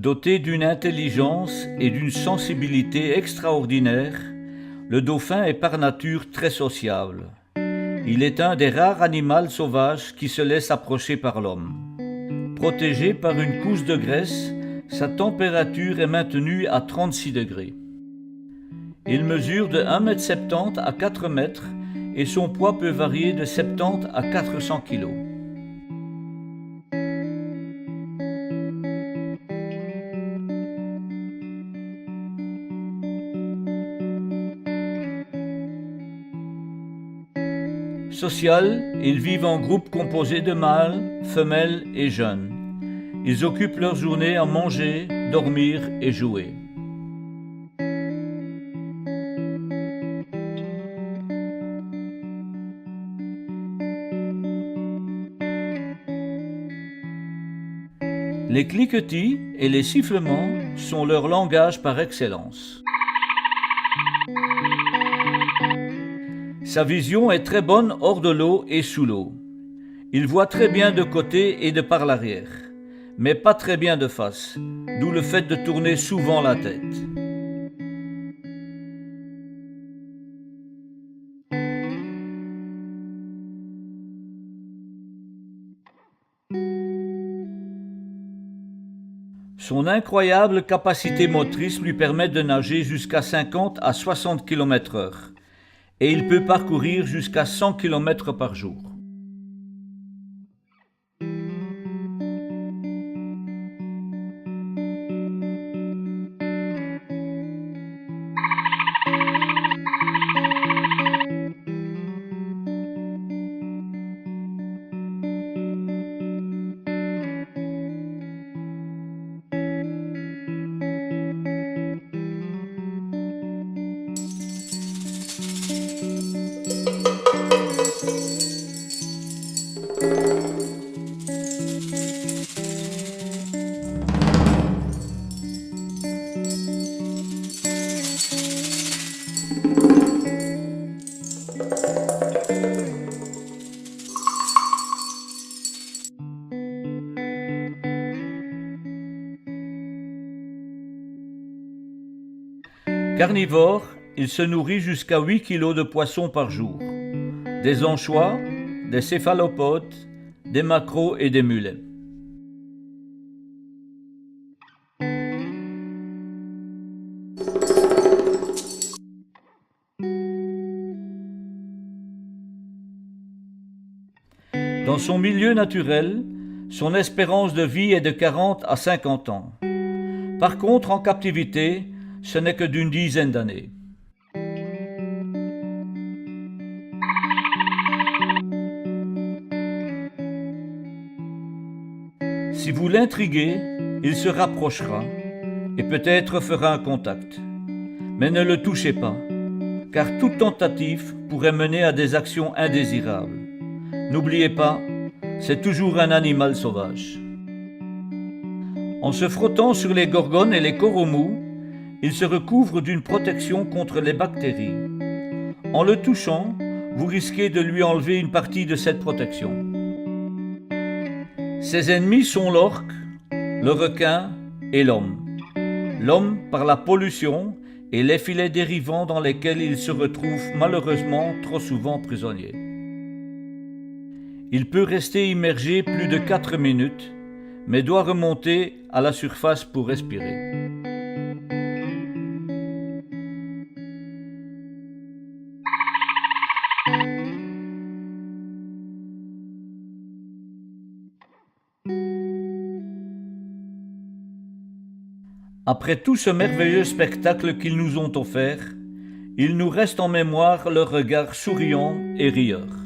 Doté d'une intelligence et d'une sensibilité extraordinaires, le dauphin est par nature très sociable. Il est un des rares animaux sauvages qui se laisse approcher par l'homme. Protégé par une couche de graisse, sa température est maintenue à 36 degrés. Il mesure de 1,70 m à 4 mètres et son poids peut varier de 70 à 400 kg. Social, ils vivent en groupe composé de mâles, femelles et jeunes. Ils occupent leur journée à manger, dormir et jouer. Les cliquetis et les sifflements sont leur langage par excellence. Sa vision est très bonne hors de l'eau et sous l'eau. Il voit très bien de côté et de par l'arrière, mais pas très bien de face, d'où le fait de tourner souvent la tête. Son incroyable capacité motrice lui permet de nager jusqu'à 50 à 60 km/h et il peut parcourir jusqu'à 100 km par jour. Carnivore, il se nourrit jusqu'à 8 kg de poissons par jour, des anchois, des céphalopodes, des maquereaux et des mulets. Dans son milieu naturel, son espérance de vie est de 40 à 50 ans. Par contre, en captivité, ce n'est que d'une dizaine d'années. Si vous l'intriguez, il se rapprochera et peut-être fera un contact. Mais ne le touchez pas, car toute tentative pourrait mener à des actions indésirables. N'oubliez pas, c'est toujours un animal sauvage. En se frottant sur les gorgones et les coraux mous, il se recouvre d'une protection contre les bactéries. En le touchant, vous risquez de lui enlever une partie de cette protection. Ses ennemis sont l'orque, le requin et l'homme. L'homme par la pollution et les filets dérivants dans lesquels il se retrouve malheureusement trop souvent prisonnier. Il peut rester immergé plus de 4 minutes, mais doit remonter à la surface pour respirer. Après tout ce merveilleux spectacle qu'ils nous ont offert, il nous reste en mémoire leur regard souriant et rieur.